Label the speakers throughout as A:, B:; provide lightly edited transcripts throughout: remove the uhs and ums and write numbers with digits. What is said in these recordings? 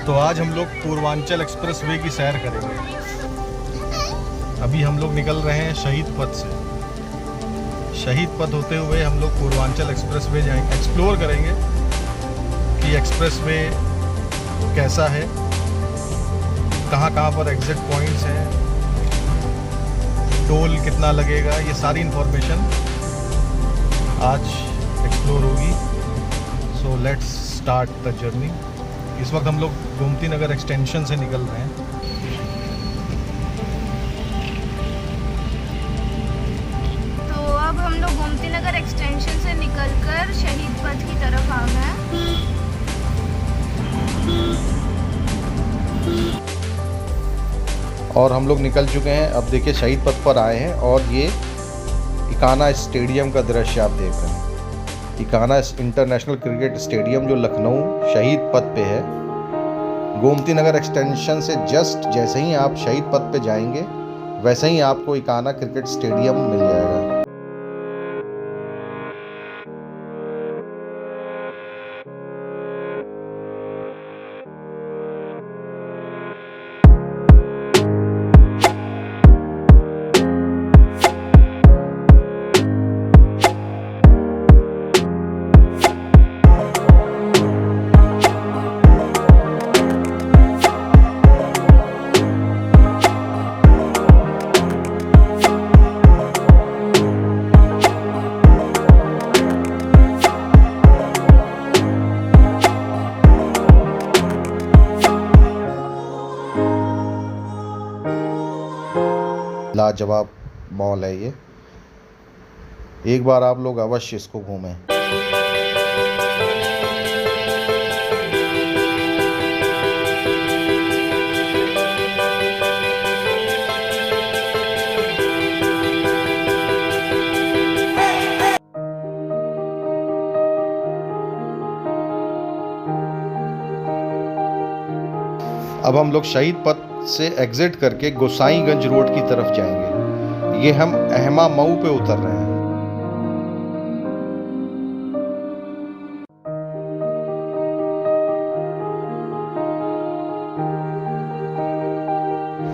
A: तो आज हम लोग पूर्वांचल एक्सप्रेस वे की सैर करेंगे। अभी हम लोग निकल रहे हैं शहीद पथ से। शहीद पथ होते हुए हम लोग पूर्वांचल एक्सप्रेस वे जाएंगे, एक्सप्लोर करेंगे कि एक्सप्रेस वे कैसा है, कहाँ पर एग्जिट पॉइंट्स हैं, टोल कितना लगेगा, ये सारी इन्फॉर्मेशन आज एक्सप्लोर होगी। So let's start the journey. इस वक्त हम लोग गोमती नगर एक्सटेंशन से निकल रहे हैं।
B: तो अब हम लोग गोमती नगर एक्सटेंशन से निकलकर शहीद पथ की तरफ आ गए हैं।
A: और हम लोग निकल चुके हैं। अब देखिए शहीद पथ पर आए हैं और ये इकाना स्टेडियम का दृश्य आप देख रहे हैं। इकाना इंटरनेशनल क्रिकेट स्टेडियम जो लखनऊ शहीद पथ पे है। गोमती नगर एक्सटेंशन से जस्ट जैसे ही आप शहीद पथ पे जाएंगे वैसे ही आपको इकाना क्रिकेट स्टेडियम मिल जाएगा। लाजवाब मॉल है ये, एक बार आप लोग अवश्य इसको घूमें। अब हम लोग शहीद पथ से एग्जिट करके गोसाईगंज रोड की तरफ जाएंगे। ये हम अहमा मऊ पे उतर रहे हैं।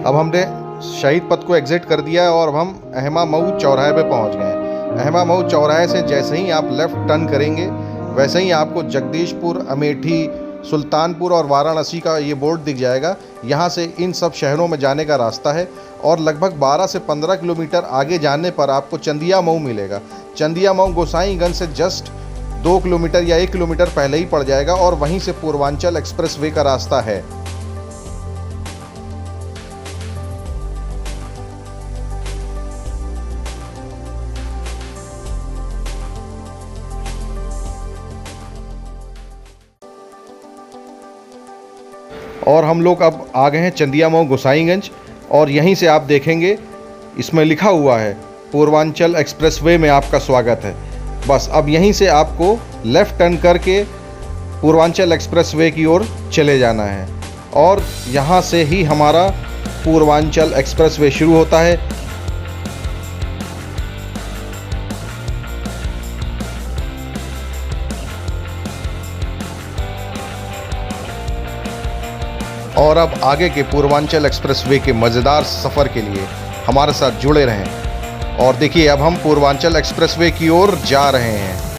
A: अब हमने शहीद पथ को एग्जिट कर दिया है और अब हम अहमा मऊ चौराहे पे पहुंच गए हैं। अहमा मऊ चौराहे से जैसे ही आप लेफ्ट टर्न करेंगे वैसे ही आपको जगदीशपुर, अमेठी, सुल्तानपुर और वाराणसी का ये बोर्ड दिख जाएगा। यहाँ से इन सब शहरों में जाने का रास्ता है और लगभग 12 से 15 किलोमीटर आगे जाने पर आपको चंदिया मऊ मिलेगा। चंदिया मऊ गोसाईगंज से जस्ट 2 किलोमीटर या 1 किलोमीटर पहले ही पड़ जाएगा और वहीं से पूर्वांचल एक्सप्रेस वे का रास्ता है। और हम लोग अब आ गए हैं चंदिया मऊ गोसाईगंज और यहीं से आप देखेंगे इसमें लिखा हुआ है पूर्वांचल एक्सप्रेस वे में आपका स्वागत है। बस अब यहीं से आपको लेफ़्ट टर्न करके पूर्वांचल एक्सप्रेस वे की ओर चले जाना है और यहाँ से ही हमारा पूर्वांचल एक्सप्रेस वे शुरू होता है। और अब आगे के पूर्वांचल एक्सप्रेस वे के मज़ेदार सफ़र के लिए हमारे साथ जुड़े रहें। और देखिए अब हम पूर्वांचल एक्सप्रेस वे की ओर जा रहे हैं।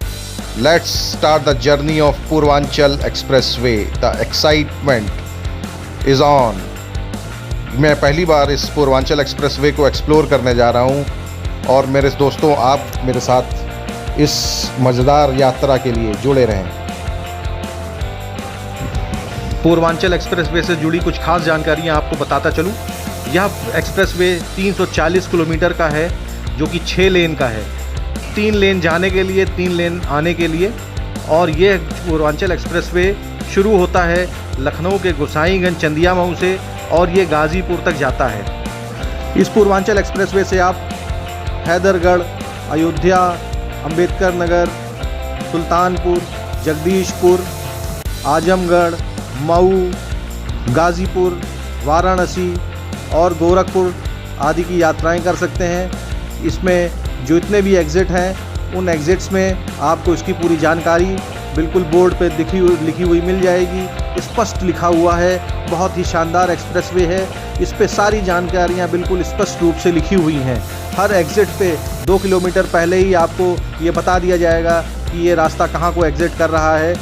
A: Let's start the journey of Purvanchal express way. The excitement is on. मैं पहली बार इस पूर्वांचल एक्सप्रेस वे को एक्सप्लोर करने जा रहा हूँ और मेरे दोस्तों आप मेरे साथ इस मज़ेदार यात्रा के लिए जुड़े रहें। पूर्वांचल एक्सप्रेसवे से जुड़ी कुछ खास जानकारियां आपको बताता चलूं। यह एक्सप्रेसवे 340 किलोमीटर का है जो कि 6 लेन का है, 3 लेन जाने के लिए, 3 लेन आने के लिए। और ये पूर्वांचल एक्सप्रेसवे शुरू होता है लखनऊ के गोसाईगंज चंदिया मऊ से और ये गाज़ीपुर तक जाता है। इस पूर्वांचल एक्सप्रेसवे से आप हैदरगढ़, अयोध्या, अंबेडकर नगर, सुल्तानपुर, जगदीशपुर, आजमगढ़, मऊ, गाज़ीपुर, वाराणसी और गोरखपुर आदि की यात्राएं कर सकते हैं। इसमें जो इतने भी एग्ज़िट हैं उन एग्ज़िट्स में आपको इसकी पूरी जानकारी बिल्कुल बोर्ड पे लिखी हुई मिल जाएगी। स्पष्ट लिखा हुआ है। बहुत ही शानदार एक्सप्रेसवे है। इस पे सारी जानकारियाँ बिल्कुल स्पष्ट रूप से लिखी हुई हैं। हर एग्ज़िट पे 2 किलोमीटर पहले ही आपको ये बता दिया जाएगा कि ये रास्ता कहाँ को एग्ज़िट कर रहा है।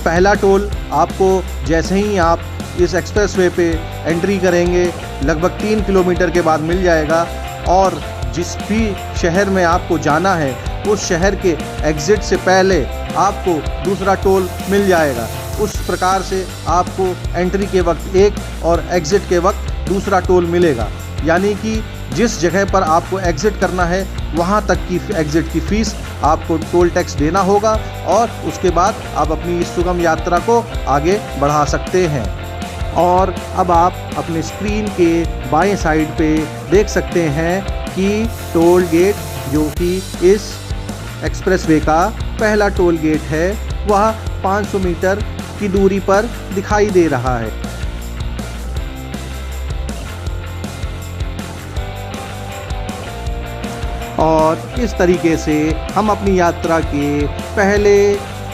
A: पहला टोल आपको जैसे ही आप इस एक्सप्रेसवे पे एंट्री करेंगे लगभग 3 किलोमीटर के बाद मिल जाएगा, और जिस भी शहर में आपको जाना है उस शहर के एग्ज़िट से पहले आपको दूसरा टोल मिल जाएगा। उस प्रकार से आपको एंट्री के वक्त एक और एग्ज़िट के वक्त दूसरा टोल मिलेगा, यानी कि जिस जगह पर आपको एग्ज़िट करना है वहाँ तक की एग्ज़िट की फ़ीस आपको टोल टैक्स देना होगा, और उसके बाद आप अपनी इस सुगम यात्रा को आगे बढ़ा सकते हैं। और अब आप अपने स्क्रीन के बाएं साइड पे देख सकते हैं कि टोल गेट, जो कि इस एक्सप्रेसवे का पहला टोल गेट है, वह 500 मीटर की दूरी पर दिखाई दे रहा है। और इस तरीके से हम अपनी यात्रा के पहले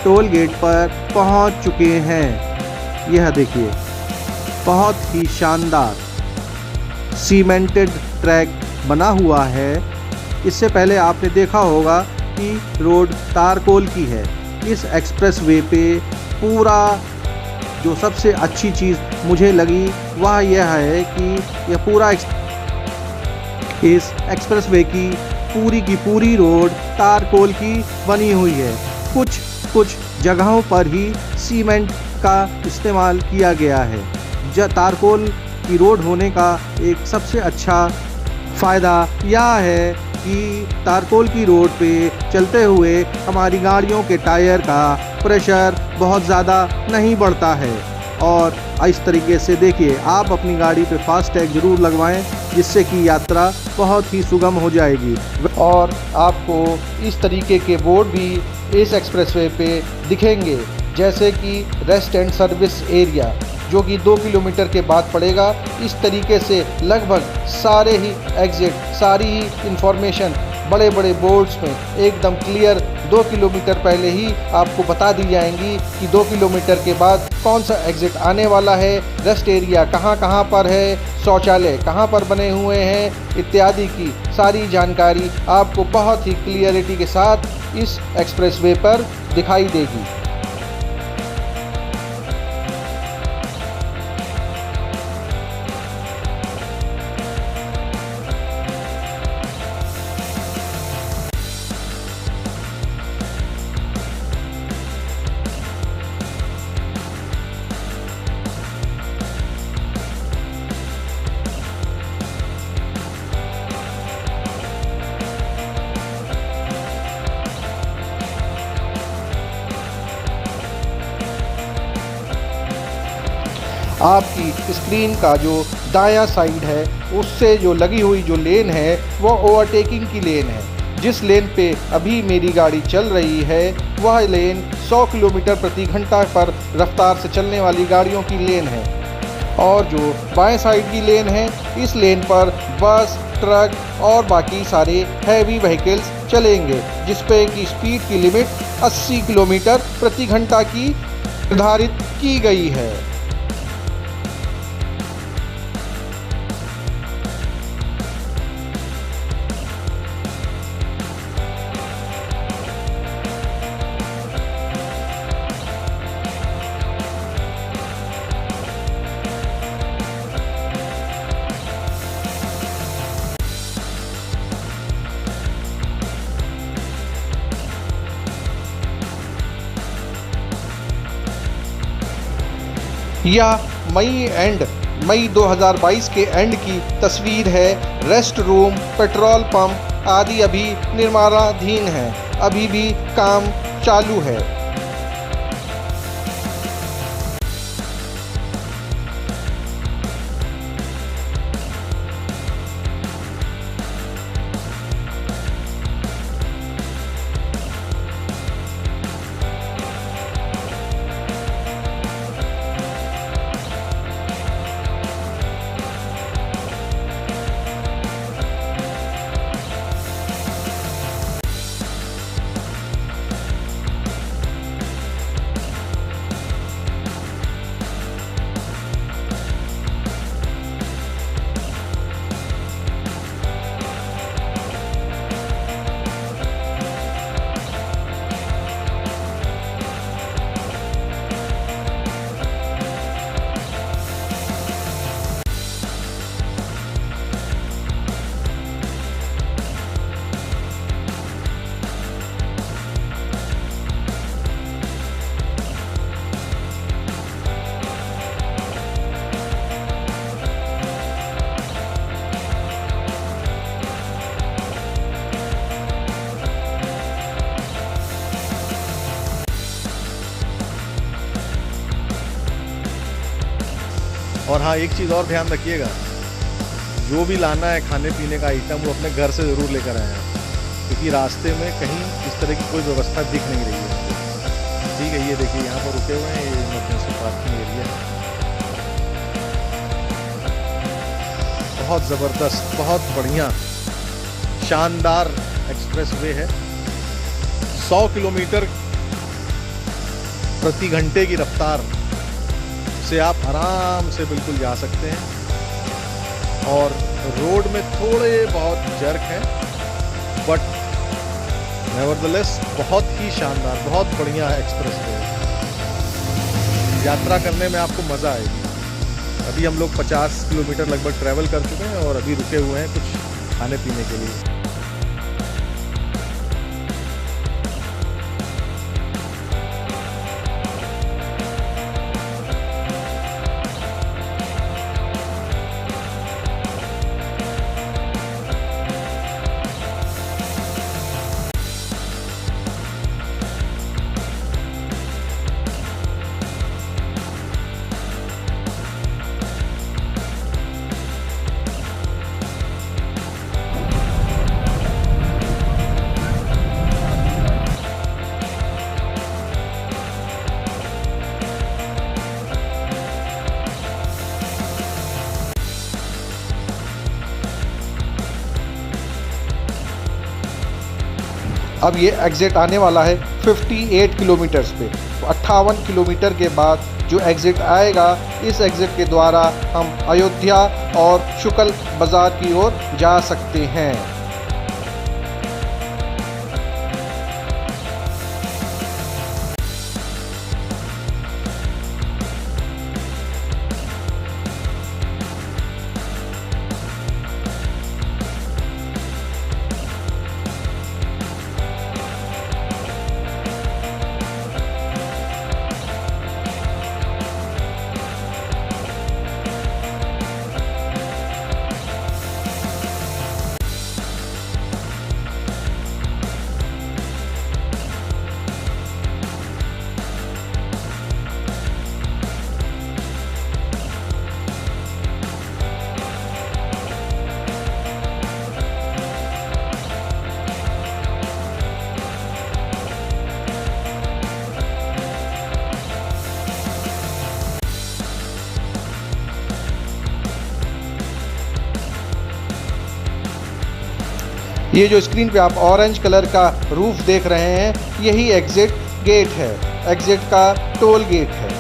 A: टोल गेट पर पहुंच चुके हैं। यह देखिए, बहुत ही शानदार सीमेंटेड ट्रैक बना हुआ है। इससे पहले आपने देखा होगा कि रोड तारकोल की है। इस एक्सप्रेसवे पे पूरा जो सबसे अच्छी चीज़ मुझे लगी वह यह है कि यह पूरा इस एक्सप्रेसवे की पूरी रोड तारकोल की बनी हुई है। कुछ जगहों पर ही सीमेंट का इस्तेमाल किया गया है। तारकोल की रोड होने का एक सबसे अच्छा फ़ायदा यह है कि तारकोल की रोड पे चलते हुए हमारी गाड़ियों के टायर का प्रेशर बहुत ज़्यादा नहीं बढ़ता है। और इस तरीके से देखिए, आप अपनी गाड़ी पे फास्टैग ज़रूर लगवाएं, जिससे कि यात्रा बहुत ही सुगम हो जाएगी। और आपको इस तरीके के बोर्ड भी इस एक्सप्रेसवे पे दिखेंगे, जैसे कि रेस्ट एंड सर्विस एरिया, जो कि 2 किलोमीटर के बाद पड़ेगा। इस तरीके से लगभग सारे ही एग्ज़िट, सारी ही इंफॉर्मेशन बड़े बड़े बोर्ड्स में एकदम क्लियर 2 किलोमीटर पहले ही आपको बता दी जाएंगी कि 2 किलोमीटर के बाद कौन सा एग्ज़िट आने वाला है, रेस्ट एरिया कहाँ पर है, शौचालय कहाँ पर बने हुए हैं, इत्यादि की सारी जानकारी आपको बहुत ही क्लियरिटी के साथ इस एक्सप्रेसवे पर दिखाई देगी। आपकी स्क्रीन का जो दायां साइड है उससे जो लगी हुई जो लेन है वो ओवरटेकिंग की लेन है। जिस लेन पे अभी मेरी गाड़ी चल रही है वह लेन 100 किलोमीटर प्रति घंटा पर रफ्तार से चलने वाली गाड़ियों की लेन है। और जो बाएं साइड की लेन है, इस लेन पर बस, ट्रक और बाकी सारे हैवी व्हीकल्स चलेंगे, जिस पे की स्पीड की लिमिट 80 किलोमीटर प्रति घंटा की निर्धारित की गई है। यह मई 2022 के एंड की तस्वीर है। रेस्ट रूम, पेट्रोल पंप आदि अभी निर्माणाधीन है, अभी भी काम चालू है। और हाँ, एक चीज़ और ध्यान रखिएगा, जो भी लाना है खाने पीने का आइटम वो अपने घर से ज़रूर लेकर आएँ आप, क्योंकि रास्ते में कहीं इस तरह की कोई व्यवस्था दिख नहीं रही है। ठीक है, ये देखिए यहाँ पर रुके हुए हैं, ये इमरजेंसी पार्किंग एरिया है। बहुत ज़बरदस्त, बहुत बढ़िया, शानदार एक्सप्रेसवे है। 100 किलोमीटर प्रति घंटे की रफ्तार से आप आराम से बिल्कुल जा सकते हैं। और रोड में थोड़े बहुत जर्क हैं, बट नेवरदलेस बहुत ही शानदार, बहुत बढ़िया एक्सप्रेसवे है। यात्रा करने में आपको मज़ा आएगी। अभी हम लोग 50 किलोमीटर लगभग ट्रैवल कर चुके हैं और अभी रुके हुए हैं कुछ खाने पीने के लिए। अब ये एग्ज़िट आने वाला है 58 किलोमीटर्स पे। 58 किलोमीटर के बाद जो एग्ज़िट आएगा, इस एग्ज़िट के द्वारा हम अयोध्या और शुक्ल बाज़ार की ओर जा सकते हैं। ये जो स्क्रीन पे आप ऑरेंज कलर का रूफ देख रहे हैं, यही एग्ज़िट गेट है, एग्ज़िट का टोल गेट है।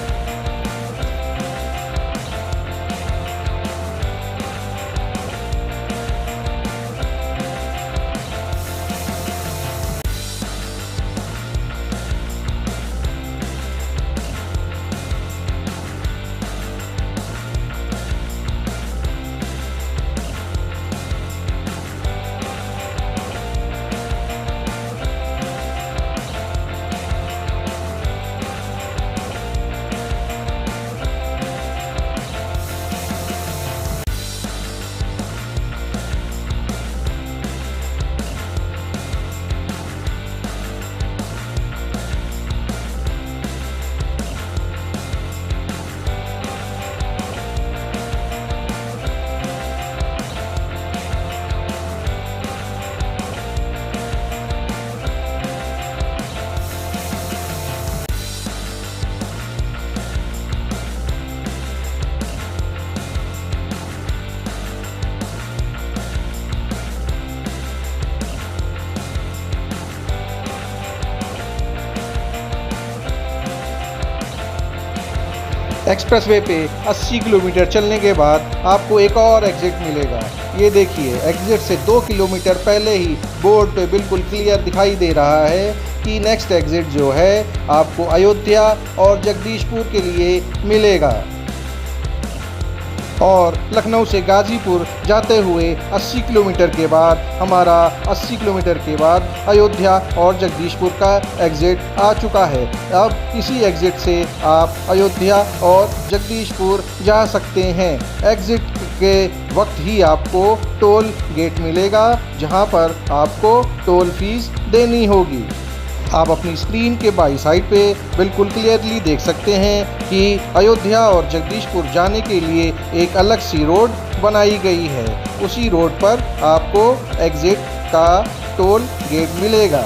A: एक्सप्रेसवे पे 80 किलोमीटर चलने के बाद आपको एक और एग्ज़िट मिलेगा। ये देखिए, एग्ज़िट से 2 किलोमीटर पहले ही बोर्ड पे बिल्कुल क्लियर दिखाई दे रहा है कि नेक्स्ट एग्ज़िट जो है आपको अयोध्या और जगदीशपुर के लिए मिलेगा। और लखनऊ से गाज़ीपुर जाते हुए 80 किलोमीटर के बाद हमारा 80 किलोमीटर के बाद अयोध्या और जगदीशपुर का एग्ज़िट आ चुका है। अब इसी एग्ज़िट से आप अयोध्या और जगदीशपुर जा सकते हैं। एग्ज़िट के वक्त ही आपको टोल गेट मिलेगा, जहां पर आपको टोल फीस देनी होगी। आप अपनी स्क्रीन के बाई साइड पे बिल्कुल क्लियरली देख सकते हैं कि अयोध्या और जगदीशपुर जाने के लिए एक अलग सी रोड बनाई गई है। उसी रोड पर आपको एग्ज़िट का टोल गेट मिलेगा।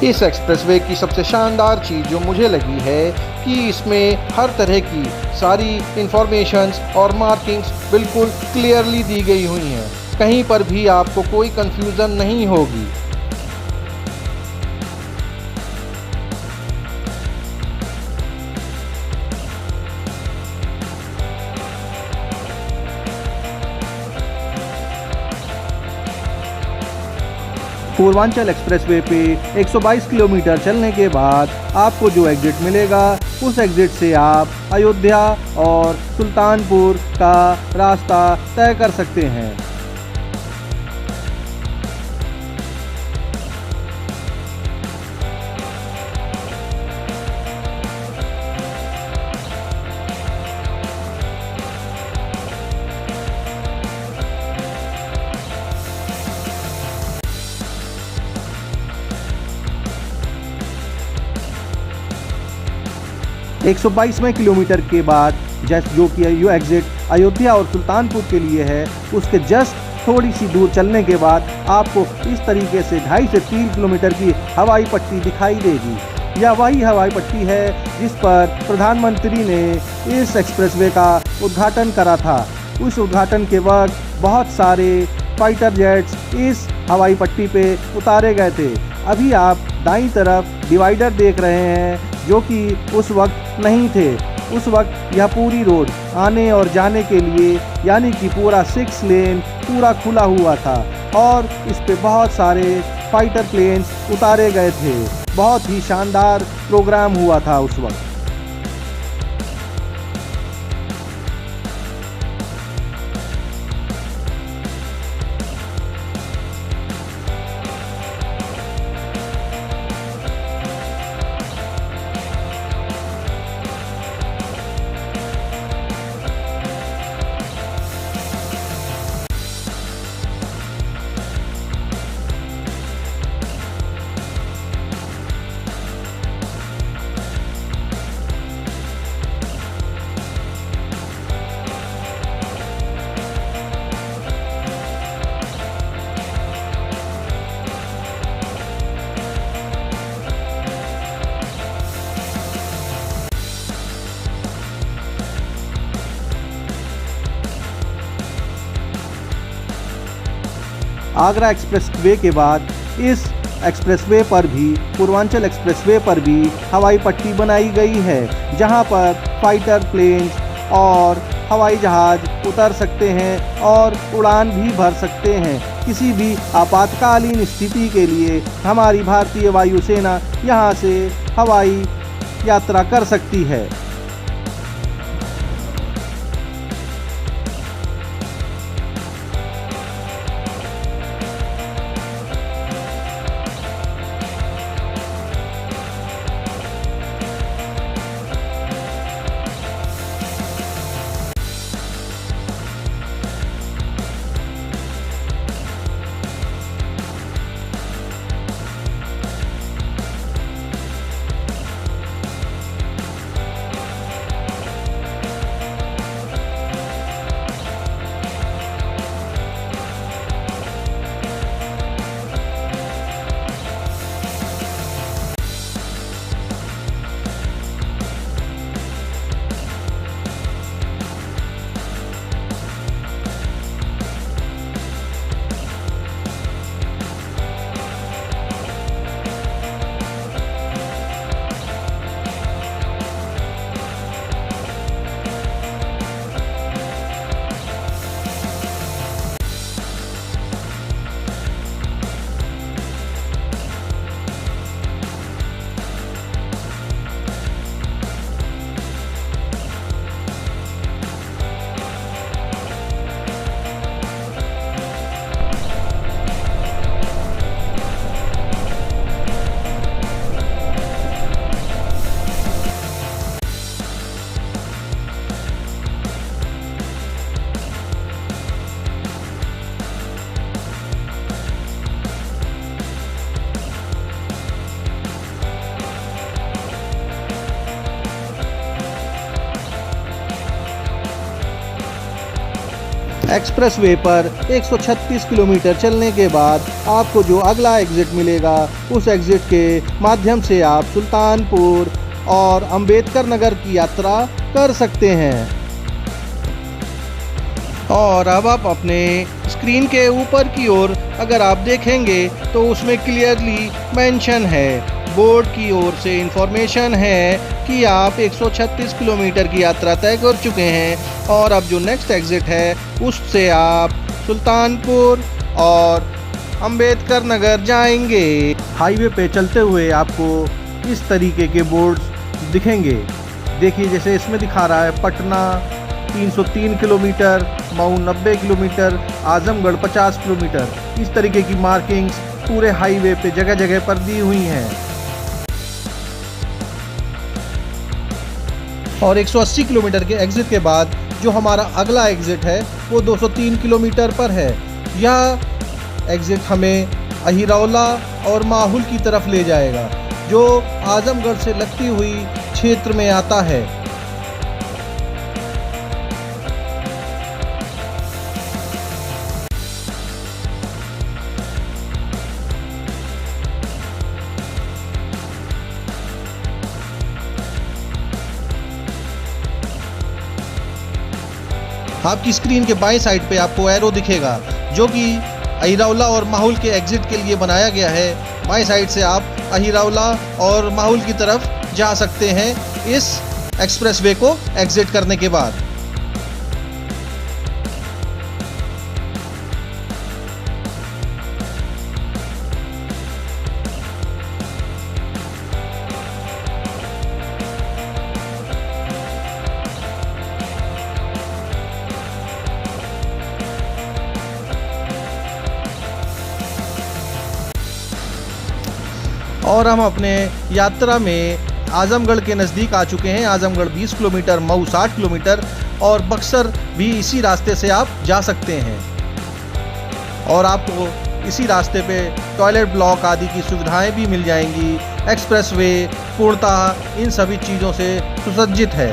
A: इस एक्सप्रेसवे की सबसे शानदार चीज़ जो मुझे लगी है कि इसमें हर तरह की सारी इंफॉर्मेशंस और मार्किंग्स बिल्कुल क्लियरली दी गई हुई हैं। कहीं पर भी आपको कोई कंफ्यूजन नहीं होगी। पूर्वांचल एक्सप्रेसवे पे 122 किलोमीटर चलने के बाद आपको जो एग्ज़िट मिलेगा उस एग्ज़िट से आप अयोध्या और सुल्तानपुर का रास्ता तय कर सकते हैं। एक 122वें किलोमीटर के बाद जो कि यो एग्ज़िट अयोध्या और सुल्तानपुर के लिए है, उसके जस्ट थोड़ी सी दूर चलने के बाद आपको इस तरीके से 2.5 से 3 किलोमीटर की हवाई पट्टी दिखाई देगी। यह वही हवाई पट्टी है जिस पर प्रधानमंत्री ने इस एक्सप्रेसवे का उद्घाटन करा था। उस उद्घाटन के वक्त बहुत सारे फाइटर जेट्स इस हवाई पट्टी पे उतारे गए थे। अभी आप दाईं तरफ डिवाइडर देख रहे हैं जो कि उस वक्त नहीं थे। उस वक्त यह पूरी रोड आने और जाने के लिए यानी कि पूरा 6 लेन पूरा खुला हुआ था और इस पे बहुत सारे फाइटर प्लेन्स उतारे गए थे। बहुत ही शानदार प्रोग्राम हुआ था उस वक्त। आगरा एक्सप्रेसवे के बाद इस एक्सप्रेसवे पर भी पूर्वांचल एक्सप्रेसवे पर भी हवाई पट्टी बनाई गई है, जहां पर फाइटर प्लेन्स और हवाई जहाज उतर सकते हैं और उड़ान भी भर सकते हैं। किसी भी आपातकालीन स्थिति के लिए हमारी भारतीय वायुसेना यहां से हवाई यात्रा कर सकती है। एक्सप्रेसवे पर 136 किलोमीटर चलने के बाद आपको जो अगला एग्ज़िट मिलेगा, उस एग्ज़िट के माध्यम से आप सुल्तानपुर और अंबेडकर नगर की यात्रा कर सकते हैं। और अब आप अपने स्क्रीन के ऊपर की ओर अगर आप देखेंगे तो उसमें क्लियरली मेंशन है, बोर्ड की ओर से इंफॉर्मेशन है कि आप 136 किलोमीटर की यात्रा तय कर चुके हैं और अब जो नेक्स्ट एग्ज़िट है उससे आप सुल्तानपुर और अंबेडकर नगर जाएंगे। हाईवे पे चलते हुए आपको इस तरीके के बोर्ड्स दिखेंगे। देखिए, जैसे इसमें दिखा रहा है Patna 303 kilometre, Mau 90 kilometre, Azamgarh 50 kilometre. इस तरीके की मार्किंग्स पूरे हाईवे पे जगह जगह पर दी हुई हैं। और 180 किलोमीटर के एग्ज़िट के बाद जो हमारा अगला एग्ज़िट है वो 203 किलोमीटर पर है। यह एग्ज़िट हमें अहिरौला और माहुल की तरफ ले जाएगा, जो आजमगढ़ से लगती हुई क्षेत्र में आता है। आपकी स्क्रीन के बाएं साइड पे आपको एरो दिखेगा जो कि अहिरौला और माहुल के एग्ज़िट के लिए बनाया गया है। बाएं साइड से आप अहिरौला और माहुल की तरफ जा सकते हैं इस एक्सप्रेसवे को एग्ज़िट करने के बाद। और हम अपने यात्रा में आजमगढ़ के नज़दीक आ चुके हैं। आजमगढ़ 20 किलोमीटर, मऊ 60 किलोमीटर और बक्सर भी इसी रास्ते से आप जा सकते हैं। और आपको इसी रास्ते पे टॉयलेट ब्लॉक आदि की सुविधाएं भी मिल जाएंगी। एक्सप्रेसवे पूर्णतः इन सभी चीज़ों से सुसज्जित है।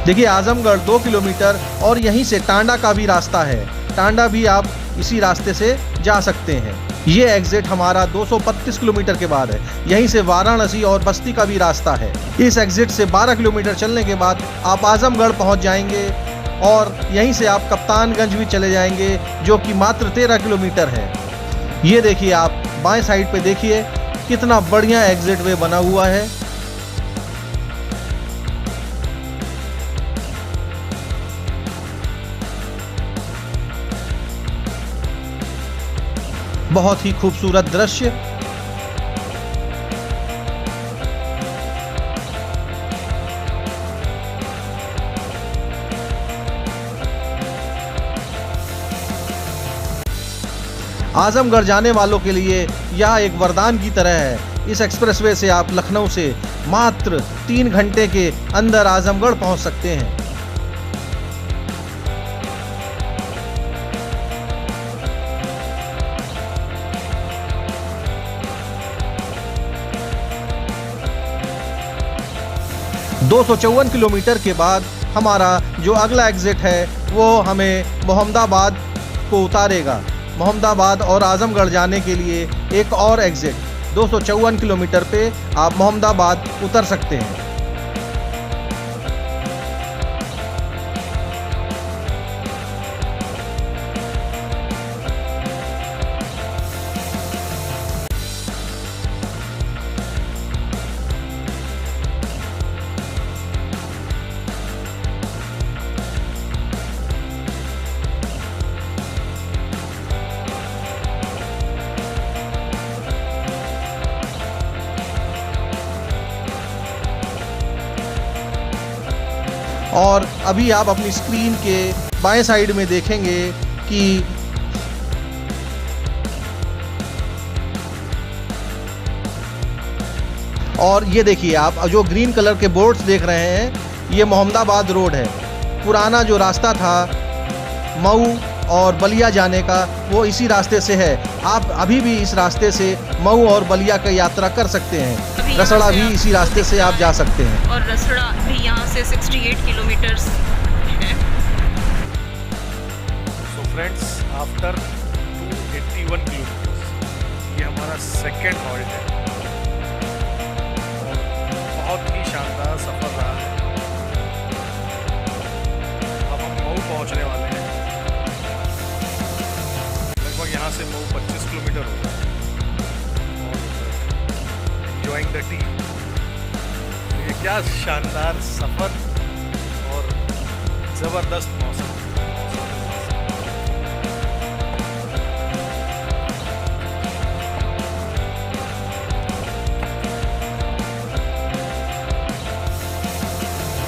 A: देखिए, आजमगढ़ 2 किलोमीटर और यहीं से टांडा का भी रास्ता है। टांडा भी आप इसी रास्ते से जा सकते हैं। ये एग्ज़िट हमारा 235 किलोमीटर के बाद है। यहीं से वाराणसी और बस्ती का भी रास्ता है। इस एग्ज़िट से 12 किलोमीटर चलने के बाद आप आजमगढ़ पहुंच जाएंगे और यहीं से आप कप्तानगंज भी चले जाएंगे, जो कि मात्र 13 किलोमीटर है। ये देखिए, आप बाएं साइड पे देखिए कितना बढ़िया एग्ज़िट वे बना हुआ है। बहुत ही खूबसूरत दृश्य। आजमगढ़ जाने वालों के लिए यह एक वरदान की तरह है। इस एक्सप्रेसवे से आप लखनऊ से मात्र 3 घंटे के अंदर आजमगढ़ पहुंच सकते हैं। दो 254 किलोमीटर के बाद हमारा जो अगला एग्ज़िट है वो हमें मोहम्मदाबाद को उतारेगा। मोहम्मदाबाद और आजमगढ़ जाने के लिए एक और एग्ज़िट 254 किलोमीटर पे आप मोहम्मदाबाद उतर सकते हैं। और अभी आप अपनी स्क्रीन के बाएं साइड में देखेंगे कि और ये देखिए, आप जो ग्रीन कलर के बोर्ड्स देख रहे हैं, ये मोहम्मदाबाद रोड है। पुराना जो रास्ता था मऊ और बलिया जाने का, वो इसी रास्ते से है। आप अभी भी इस रास्ते से मऊ और बलिया की यात्रा कर सकते हैं। रसड़ा भी इसी रास्ते से आप जा सकते हैं।
C: और रसड़ा भी यहाँ से 68 किलोमीटर्स है। फ्रेंड्स, आफ्टर 281 किलोमीटर्स ये हमारा सेकेंड हॉल्ट है और बहुत ही शानदार सफ़र रहा है। अब हम मऊ पहुंचने वाले हैं। लगभग यहाँ से मऊ 25 किलोमीटर होगा और एंजॉइंग द टी। ये क्या शानदार सफ़र और ज़बरदस्त मौसम।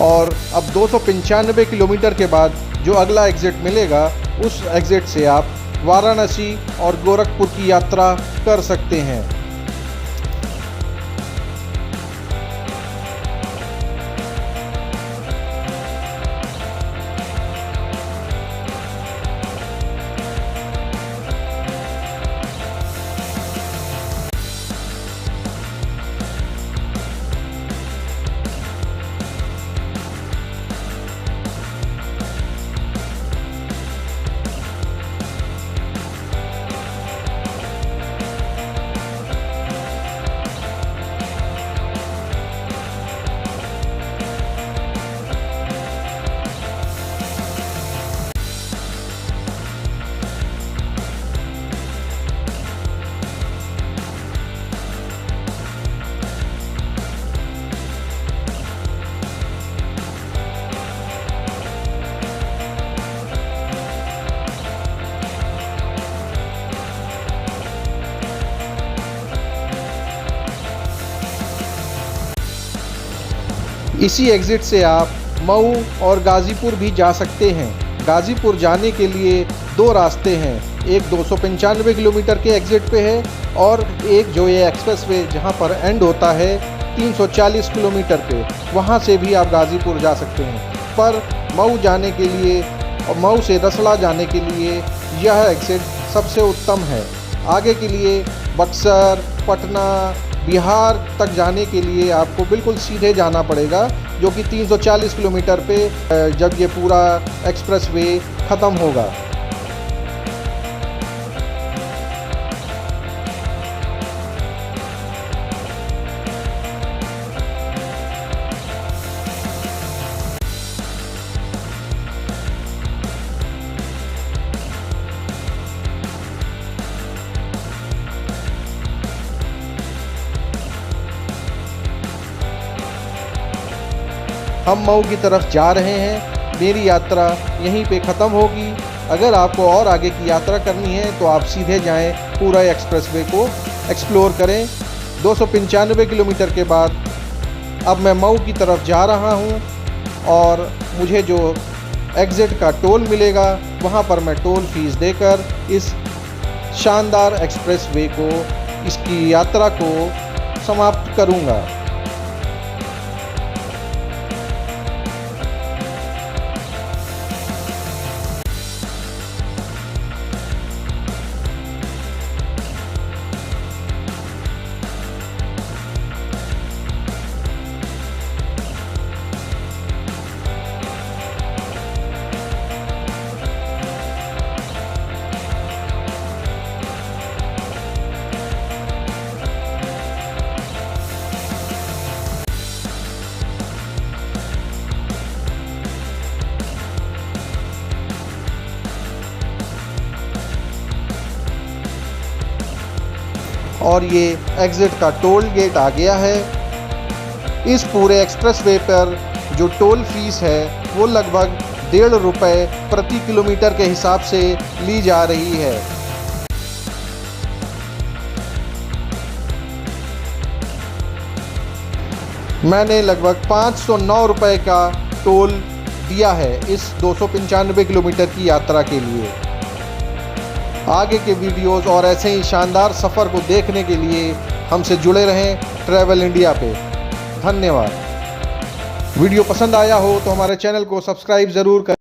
A: और अब 295 किलोमीटर के बाद जो अगला एग्ज़िट मिलेगा, उस एग्ज़िट से आप वाराणसी और गोरखपुर की यात्रा कर सकते हैं। इसी एग्ज़िट से आप मऊ और गाज़ीपुर भी जा सकते हैं। गाज़ीपुर जाने के लिए दो रास्ते हैं, एक 295 किलोमीटर के एग्ज़िट पे है और एक जो ये एक्सप्रेसवे जहाँ पर एंड होता है 340 किलोमीटर पे, वहाँ से भी आप गाज़ीपुर जा सकते हैं। पर मऊ जाने के लिए और मऊ से रसला जाने के लिए यह एग्ज़िट सबसे उत्तम है। आगे के लिए बक्सर, पटना, बिहार तक जाने के लिए आपको बिल्कुल सीधे जाना पड़ेगा, जो कि 340 किलोमीटर पे जब ये पूरा एक्सप्रेसवे ख़त्म होगा। हम मऊ की तरफ जा रहे हैं। मेरी यात्रा यहीं पे ख़त्म होगी। अगर आपको और आगे की यात्रा करनी है तो आप सीधे जाएं, पूरा एक्सप्रेसवे को एक्सप्लोर करें। 295 किलोमीटर के बाद अब मैं मऊ की तरफ जा रहा हूं और मुझे जो एग्ज़िट का टोल मिलेगा वहां पर मैं टोल फीस देकर इस शानदार एक्सप्रेसवे को, इसकी यात्रा को समाप्त करूंगा। और ये एग्ज़िट का टोल गेट आ गया है। इस पूरे एक्सप्रेसवे पर जो टोल फीस है वो लगभग 1.5 रुपये प्रति किलोमीटर के हिसाब से ली जा रही है। मैंने लगभग 509 रुपये का टोल दिया है इस 295 किलोमीटर की यात्रा के लिए। आगे के वीडियोस और ऐसे ही शानदार सफ़र को देखने के लिए हमसे जुड़े रहें ट्रैवल इंडिया पे। धन्यवाद। वीडियो पसंद आया हो तो हमारे चैनल को सब्सक्राइब ज़रूर करें।